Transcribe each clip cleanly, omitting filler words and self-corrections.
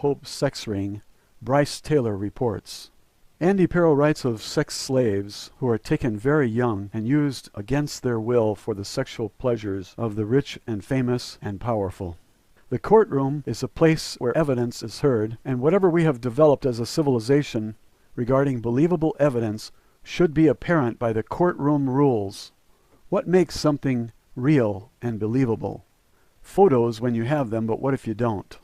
Hope sex ring, Brice Taylor reports. Andy Perrow writes of sex slaves who are taken very young and used against their will for the sexual pleasures of the rich and famous and powerful. The courtroom is a place where evidence is heard, and whatever we have developed as a civilization regarding believable evidence should be apparent by the courtroom rules. What makes something real and believable? Photos when you have them, but what if you don't?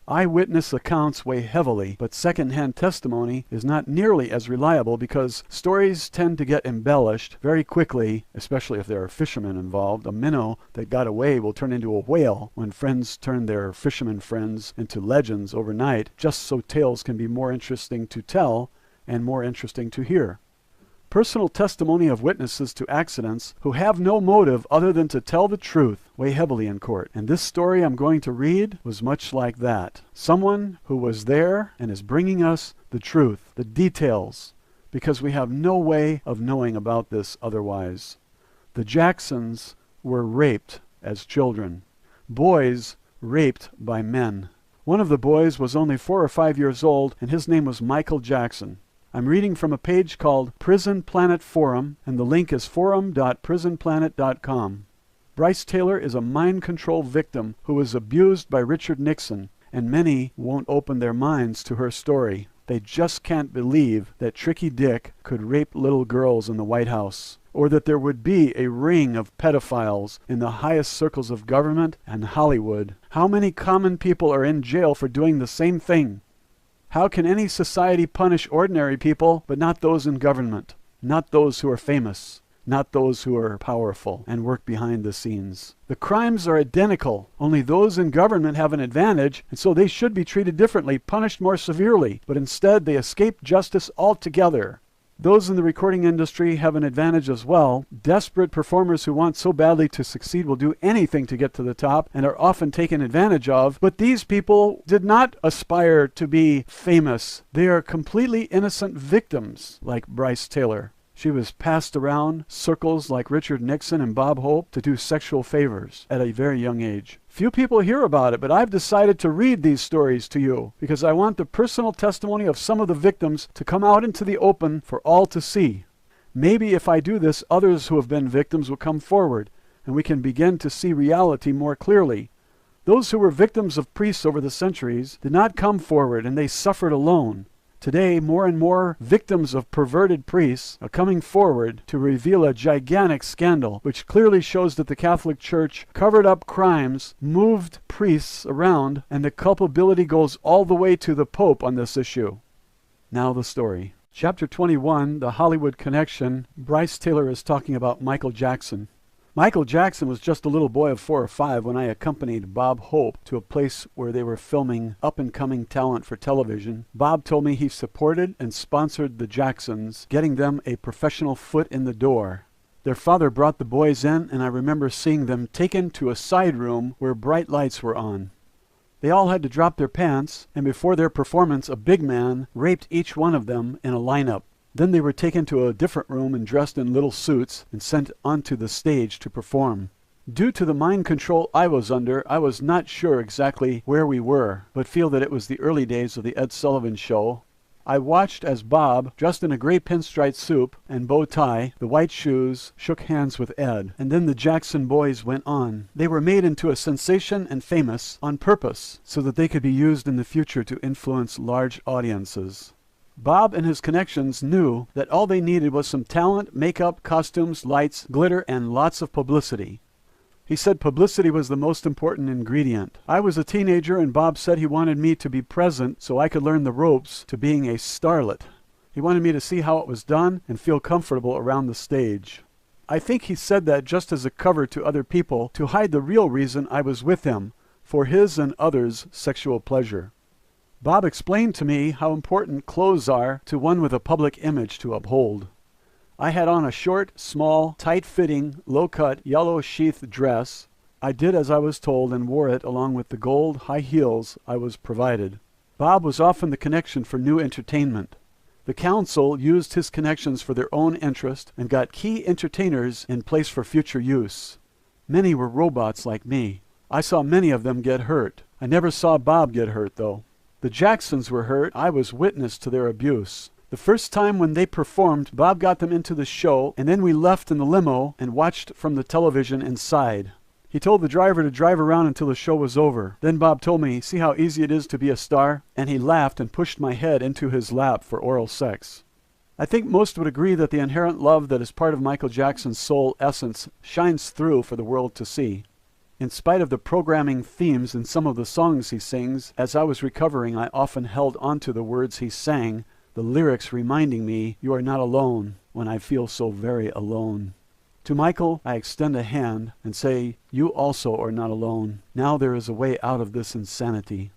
Eyewitness accounts weigh heavily, but second-hand testimony is not nearly as reliable because stories tend to get embellished very quickly, especially if there are fishermen involved. A minnow that got away will turn into a whale when friends turn their fisherman friends into legends overnight, just so tales can be more interesting to tell and more interesting to hear. Personal testimony of witnesses to accidents who have no motive other than to tell the truth weigh heavily in court. And this story I'm going to read was much like that. Someone who was there and is bringing us the truth, the details, because we have no way of knowing about this otherwise. The Jacksons were raped as children. Boys raped by men. One of the boys was only 4 or 5 years old, and his name was Michael Jackson. I'm reading from a page called Prison Planet Forum, and the link is forum.prisonplanet.com. Brice Taylor is a mind control victim who was abused by Richard Nixon, and many won't open their minds to her story. They just can't believe that Tricky Dick could rape little girls in the White House, or that there would be a ring of pedophiles in the highest circles of government and Hollywood. How many common people are in jail for doing the same thing? How can any society punish ordinary people, but not those in government, not those who are famous, not those who are powerful and work behind the scenes? The crimes are identical, only those in government have an advantage, and so they should be treated differently, punished more severely, but instead they escape justice altogether. Those in the recording industry have an advantage as well. Desperate performers who want so badly to succeed will do anything to get to the top and are often taken advantage of. But these people did not aspire to be famous. They are completely innocent victims, like Brice Taylor. She was passed around circles like Richard Nixon and Bob Hope to do sexual favors at a very young age. Few people hear about it, but I've decided to read these stories to you because I want the personal testimony of some of the victims to come out into the open for all to see. Maybe if I do this, others who have been victims will come forward, and we can begin to see reality more clearly. Those who were victims of priests over the centuries did not come forward, and they suffered alone. Today, more and more victims of perverted priests are coming forward to reveal a gigantic scandal, which clearly shows that the Catholic Church covered up crimes, moved priests around, and the culpability goes all the way to the Pope on this issue. Now the story. Chapter 21, The Hollywood Connection. Brice Taylor is talking about Michael Jackson. Michael Jackson was just a little boy of 4 or 5 when I accompanied Bob Hope to a place where they were filming up-and-coming talent for television. Bob told me he supported and sponsored the Jacksons, getting them a professional foot in the door. Their father brought the boys in, and I remember seeing them taken to a side room where bright lights were on. They all had to drop their pants, and before their performance, a big man raped each one of them in a lineup. Then they were taken to a different room and dressed in little suits and sent onto the stage to perform. Due to the mind control I was under, I was not sure exactly where we were, but feel that it was the early days of the Ed Sullivan Show. I watched as Bob, dressed in a gray pinstripe suit and bow tie, the white shoes, shook hands with Ed, and then the Jackson boys went on. They were made into a sensation and famous on purpose, so that they could be used in the future to influence large audiences. Bob and his connections knew that all they needed was some talent, makeup, costumes, lights, glitter, and lots of publicity. He said publicity was the most important ingredient. I was a teenager, and Bob said he wanted me to be present so I could learn the ropes to being a starlet. He wanted me to see how it was done and feel comfortable around the stage. I think he said that just as a cover to other people to hide the real reason I was with him, for his and others' sexual pleasure. Bob explained to me how important clothes are to one with a public image to uphold. I had on a short, small, tight-fitting, low-cut, yellow sheath dress. I did as I was told and wore it along with the gold high heels I was provided. Bob was often the connection for new entertainment. The council used his connections for their own interest and got key entertainers in place for future use. Many were robots like me. I saw many of them get hurt. I never saw Bob get hurt, though. The Jacksons were hurt. I was witness to their abuse. The first time when they performed, Bob got them into the show, and then we left in the limo and watched from the television inside. He told the driver to drive around until the show was over. Then Bob told me, "See how easy it is to be a star?" And he laughed and pushed my head into his lap for oral sex. I think most would agree that the inherent love that is part of Michael Jackson's soul essence shines through for the world to see. In spite of the programming themes in some of the songs he sings, as I was recovering, I often held onto the words he sang, the lyrics reminding me, "You are not alone," when I feel so very alone. To Michael, I extend a hand and say, "You also are not alone. Now there is a way out of this insanity."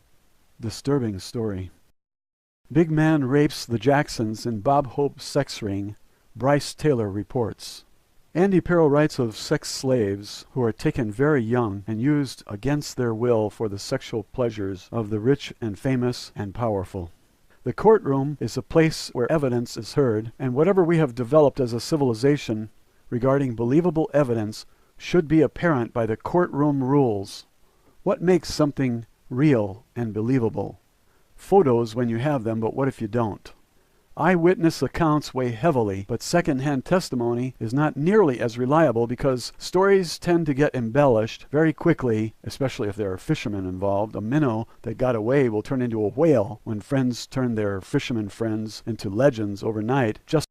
Disturbing story. Big man rapes the Jacksons in Bob Hope's sex ring, Brice Taylor reports. Andy Perro writes of sex slaves who are taken very young and used against their will for the sexual pleasures of the rich and famous and powerful. The courtroom is a place where evidence is heard, and whatever we have developed as a civilization regarding believable evidence should be apparent by the courtroom rules. What makes something real and believable? Photos when you have them, but what if you don't? Eyewitness accounts weigh heavily, but second-hand testimony is not nearly as reliable because stories tend to get embellished very quickly, especially if there are fishermen involved. A minnow that got away will turn into a whale when friends turn their fishermen friends into legends overnight, just